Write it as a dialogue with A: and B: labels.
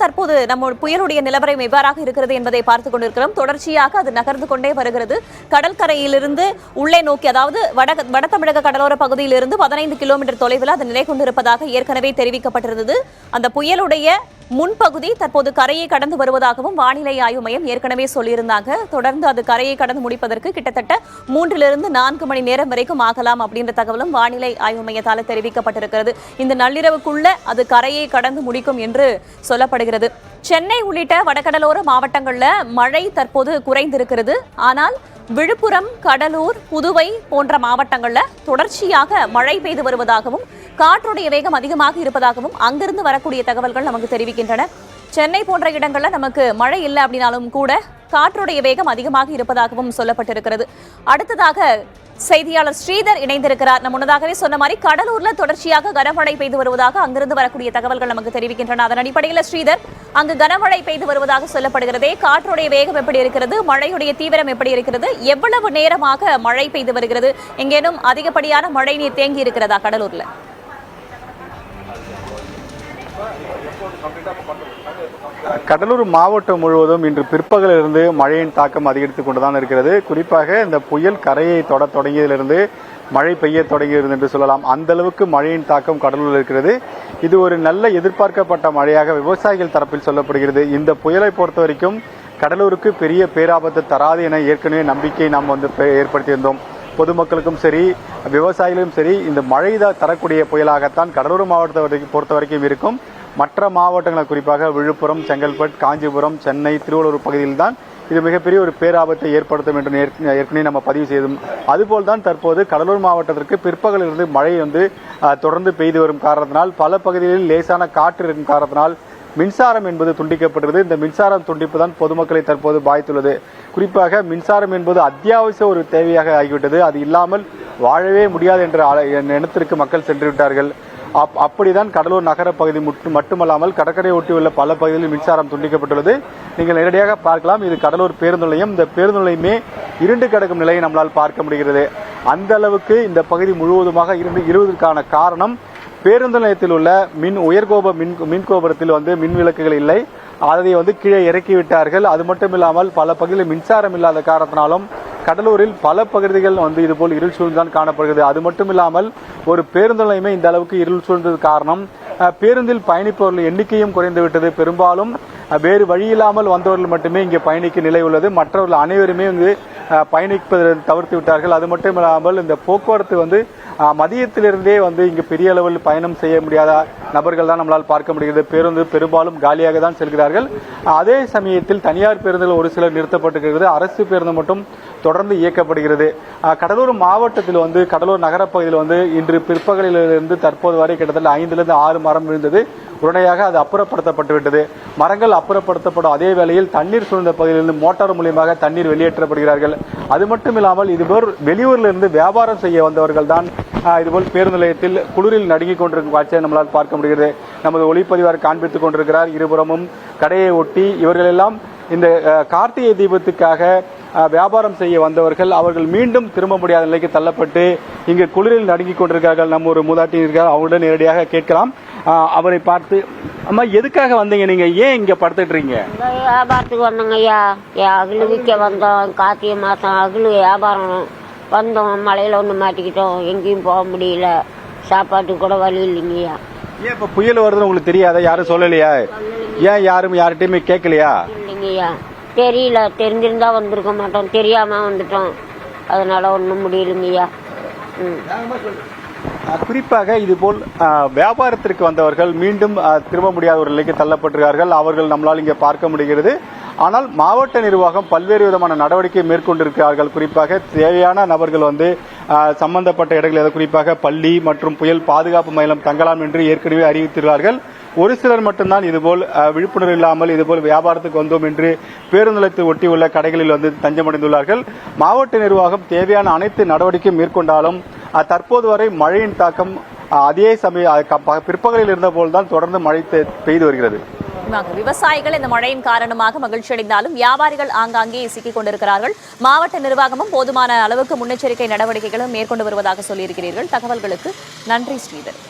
A: தற்போது நம்ம புயலுடைய நிலவரம் எவ்வாறாக இருக்கிறது என்பதை பார்த்துக் கொண்டிருக்கிறோம். தொடர்ச்சியாக அது நகர்ந்து கொண்டே வருகிறது. கடற்கரையிலிருந்து உள்ளே நோக்கி, அதாவது வட தமிழக கடலோர பகுதியிலிருந்து 15 கிலோமீட்டர் தொலைவில் அது நிலை கொண்டிருப்பதாக ஏற்கனவே தெரிவிக்கப்பட்டிருந்தது. அந்த புயலுடைய முன்பகுதி தற்போது கரையை கடந்து வருவதாகவும் வானிலை ஆய்வு மையம் ஏற்கனவே சொல்லியிருந்தாங்க. தொடர்ந்து அது கரையை கடந்து முடிப்பதற்கு கிட்டத்தட்ட 3 to 4 மணி நேரம் வரைக்கும் ஆகலாம் அப்படின்ற தகவலும் வானிலை ஆய்வு மையத்தால் தெரிவிக்கப்பட்டிருக்கிறது. இந்த நள்ளிரவுக்குள்ள அது கரையை கடந்து முடிக்கும் என்று சொல்லப்படுகிறது. சென்னை உள்ளிட்ட வடகடலோர மாவட்டங்கள்ல மழை தற்போது குறைந்திருக்கிறது. ஆனால் விழுப்புரம், கடலூர், புதுவை போன்ற மாவட்டங்கள்ல தொடர்ச்சியாக மழை பெய்து வருவதாகவும் காற்றுடைய வேகம் அதிகமாக இருப்பதாகவும் அங்கிருந்து வரக்கூடிய தகவல்கள் நமக்கு தெரிவிக்கின்றன. சென்னை போன்ற இடங்கள்ல நமக்கு மழை இல்லை அப்படின்னாலும் கூட காற்றுடைய வேகம் அதிகமாக இருப்பதாகவும் சொல்லப்பட்டிருக்கிறது. அடுத்ததாக செய்தியாளர் ஸ்ரீதர் இணைந்திருக்கிறார். நம்ம முன்னதாகவே சொன்ன மாதிரி கடலூர்ல தொடர்ச்சியாக கனமழை பெய்து வருவதாக அங்கிருந்து வரக்கூடிய தகவல்கள் நமக்கு தெரிவிக்கின்றன. அதன் அடிப்படையில் ஸ்ரீதர், அங்கு கனமழை பெய்து வருவதாக சொல்லப்படுகிறதே, காற்றுடைய வேகம் எப்படி இருக்கிறது, மழையுடைய தீவிரம் எப்படி இருக்கிறது, எவ்வளவு நேரமாக மழை பெய்து வருகிறது, எங்கேனும் அதிகப்படியான மழை நீர் தேங்கி இருக்கிறதா கடலூர்ல?
B: கடலூர் மாவட்டம் முழுவதும் இன்று பிற்பகலிலிருந்து மழையின் தாக்கம் அதிகரித்துக் கொண்டுதான் இருக்கிறது. குறிப்பாக இந்த புயல் கரையை தொடங்கியதிலிருந்து மழை பெய்ய தொடங்கியது என்று சொல்லலாம். அந்த அளவுக்கு மழையின் தாக்கம் கடலூரில் இருக்கிறது. இது ஒரு நல்ல எதிர்பார்க்கப்பட்ட மழையாக விவசாயிகள் தரப்பில் சொல்லப்படுகிறது. இந்த புயலை பொறுத்த வரைக்கும் கடலூருக்கு பெரிய பேராபத்து தராது என ஏற்கனவே நம்பிக்கை நாம் ஏற்படுத்தியிருந்தோம். பொதுமக்களுக்கும் சரி, விவசாயிகளும் சரி, இந்த மழை தரக்கூடிய புயலாகத்தான் கடலூர் மாவட்டத்தை பொறுத்த வரைக்கும் இருக்கும். மற்ற மாவட்டங்களை, குறிப்பாக விழுப்புரம், செங்கல்பட்டு, காஞ்சிபுரம், சென்னை, திருவள்ளூர் பகுதியில் தான் இது மிகப்பெரிய ஒரு பேராபத்தை ஏற்படுத்தும் என்று ஏற்கனவே நம்ம பதிவு செய்தோம். அதுபோல் தான் தற்போது கடலூர் மாவட்டத்திற்கு பிற்பகலிலிருந்து மழை தொடர்ந்து பெய்து வரும் காரணத்தினால் பல பகுதிகளில் லேசான காற்று இருக்கும் காரணத்தினால் மின்சாரம் என்பது துண்டிக்கப்படுகிறது. இந்த மின்சாரம் துண்டிப்பு தான் பொதுமக்களை தற்போது பாதித்துள்ளது. குறிப்பாக மின்சாரம் என்பது அத்தியாவசிய ஒரு தேவையாக ஆகிவிட்டது. அது இல்லாமல் வாழவே முடியாது என்ற எண்ணத்திற்கு மக்கள் சென்று விட்டார்கள். அப்படிதான் கடலூர் நகர பகுதி மட்டுமல்லாமல் கடற்கரை ஒட்டியுள்ள பல பகுதிகளில் மின்சாரம் துண்டிக்கப்பட்டுள்ளது. நீங்கள் நேரடியாக பார்க்கலாம். இது கடலூர் பேருந்து நிலையம். இந்த பேருந்து நிலையமே இருண்டு கிடக்கும் நிலையை நம்மளால் பார்க்க முடிகிறது. அந்த அளவுக்கு இந்த பகுதி முழுவதுமாக இருவதற்கான காரணம், பேருந்து நிலையத்தில் உள்ள மின் கோபுரத்தில் மின் விளக்குகள் இல்லை. அதை கீழே இறக்கி விட்டார்கள். அது மட்டும் இல்லாமல் பல பகுதிகளில் மின்சாரம் இல்லாத காரணத்தினாலும் கடலூரில் பல பகுதிகள் இதுபோல் இருள் சூழ்ந்துதான் காணப்படுகிறது. அது மட்டும் இல்லாமல் ஒரு பேருந்து நிலையமே இந்த அளவுக்கு இருள் சூழ்ந்தது காரணம், பேருந்தில் பயணிப்பவர்கள் எண்ணிக்கையும் குறைந்துவிட்டது. பெரும்பாலும் வேறு வழியில்லாமல் வந்தவர்கள் மட்டுமே இங்கே பயணிக்க நிலை உள்ளது. மற்றவர்கள் அனைவருமே பயணிப்பதை தவிர்த்து விட்டார்கள். அது மட்டும் இல்லாமல் இந்த போக்குவரத்து மதியத்திலிருந்தே இங்கு பெரிய அளவில் பயணம் செய்ய முடியாத நபர்கள் தான் நம்மளால் பார்க்க முடிகிறது. பேருந்து பெரும்பாலும் காலியாக தான் செல்கிறார்கள். அதே சமயத்தில் தனியார் பேருந்துகள் ஒரு சிலர் நிறுத்தப்பட்டிருக்கிறது. அரசு பேருந்து மட்டும் தொடர்ந்து இயக்கப்படுகிறது. கடலூர் மாவட்டத்தில் கடலூர் நகரப்பகுதியில் இன்று பிற்பகலிலிருந்து தற்போது வரை கிட்டத்தட்ட 5 to 6 மரம் விழுந்தது. உடனடியாக அது அப்புறப்படுத்தப்பட்டு விட்டது. மரங்கள் அப்புறப்படுத்தப்படும் அதே வேளையில் தண்ணீர் சூழ்ந்த பகுதியிலிருந்து மோட்டார் மூலியமாக தண்ணீர் வெளியேற்றப்படுகிறார்கள். அது மட்டும் இல்லாமல் இதுபோல் வெளியூரிலிருந்து வியாபாரம் செய்ய வந்தவர்கள் தான் இதுபோல் பேருந்து நிலையத்தில் குளிரில் நடுங்கிக் கொண்டிருக்கும் காட்சியை நம்மளால் பார்க்க முடிகிறது. நமது ஒளிப்பதிவாளர் காண்பித்துக் கொண்டிருக்கிறார். இருபுறமும் கடையை ஒட்டி இவர்கள் எல்லாம் இந்த கார்த்திகை தீபத்துக்காக வியாபாரம் செய்ய வந்தவர்கள். அவர்கள் மீண்டும் திரும்ப முடியாத நிலைக்கு தள்ளப்பட்டு இங்கு குளிரில் நடுங்கிக் கொண்டிருக்கிறார்கள். நம்ம ஒரு மூதாட்டி இருக்கிறார், அவங்களுடன் நேரடியாக கேட்கலாம். அவரை பார்த்து, அம்மா எதுக்காக வந்தீங்க, நீங்க ஏன் இங்க படுத்துட்டு இருக்கீங்க?
C: வியாபாரத்துக்கு வந்தோங்க ஐயா. அகிலு விற்க வந்தோம். கார்த்திகை மாசம் அகிலு வியாபாரம் வந்தோம். மழையில மாட்டிக்கிட்டோம். எங்கேயும் போக முடியல. சாப்பாட்டுக்கு கூட வழி இல்லைங்கய்யா.
B: ஏன் இப்ப புயல் வருதுன்னு உங்களுக்கு தெரியாதா? யாரும் சொல்லலையா? ஏன் யார்கிட்டயுமே கேட்கலையா?
C: இல்லைங்கய்யா, தெரியல. தெரிஞ்சிருந்தா வந்திருக்க மாட்டோம். தெரியாம வந்துட்டோம். அதனால ஒன்றும் முடியலைங்கய்யா.
B: குறிப்பாக இதுபோல் வியாபாரத்திற்கு வந்தவர்கள் மீண்டும் திரும்ப முடியாத ஒரு நிலைக்கு தள்ளப்பட்டிருக்கிறார்கள். அவர்கள் நம்மளால் இங்கே பார்க்க முடிகிறது. ஆனால் மாவட்ட நிர்வாகம் பல்வேறு விதமான நடவடிக்கை மேற்கொண்டிருக்கிறார்கள். குறிப்பாக தேவையான நபர்கள் சம்பந்தப்பட்ட இடங்களில், குறிப்பாக பள்ளி மற்றும் புயல் பாதுகாப்பு மையம் தங்கலாம் என்று ஏற்கனவே அறிவித்திருக்கிறார்கள். ஒரு சிலர் மட்டும்தான் இதுபோல் விழிப்புணர்வு இல்லாமல் இதுபோல் வியாபாரத்துக்கு வந்தோம் என்று பேருந்து நிலையத்தை ஒட்டியுள்ள கடைகளில் தஞ்சமடைந்துள்ளார்கள். மாவட்ட நிர்வாகம் தேவையான அனைத்து நடவடிக்கையும் மேற்கொண்டாலும் தற்போது வரை மழையின் தாக்கம் அதே சமயம் பிற்பகலில் இருந்த போல்தான் தொடர்ந்து மழை பெய்து வருகிறது.
A: விவசாயிகள் இந்த மழையின் காரணமாக மகிழ்ச்சி அடைந்தாலும் வியாபாரிகள் ஆங்காங்கே சிக்கிக் கொண்டிருக்கிறார்கள். மாவட்ட நிர்வாகமும் போதுமான அளவுக்கு முன்னெச்சரிக்கை நடவடிக்கைகளும் மேற்கொண்டு வருவதாக சொல்லியிருக்கிறீர்கள். தகவல்களுக்கு நன்றி ஸ்ரீதர்.